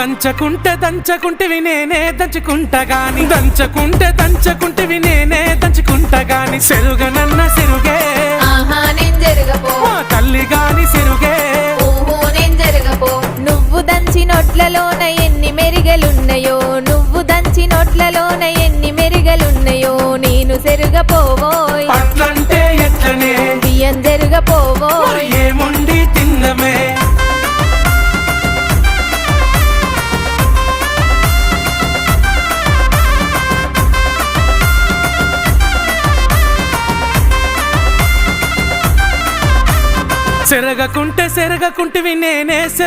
దంచకుంటివి నేనే దంచుకుంటా గాని దంచకుంటివి నేనే దంచుకుంటా గాని సెరుగనన్న సెరుగే ఆహా నేను జరగపో మా తల్లి గాని సెరుగే ఓహో నేను జరగపో నువ్వు దంచి నోట్లలోన ఎన్ని మెరిగలున్నాయో నువ్వు దంచి నోట్లలోన ఎన్ని మెరిగలున్నాయో నేను సెరుగపోవోయ్ అట్లంటే ఎట్లనే బియ్యం జరగపోవోయ్ మరి ఏముండి తిన్నమే సెరగకుంటివి నేనే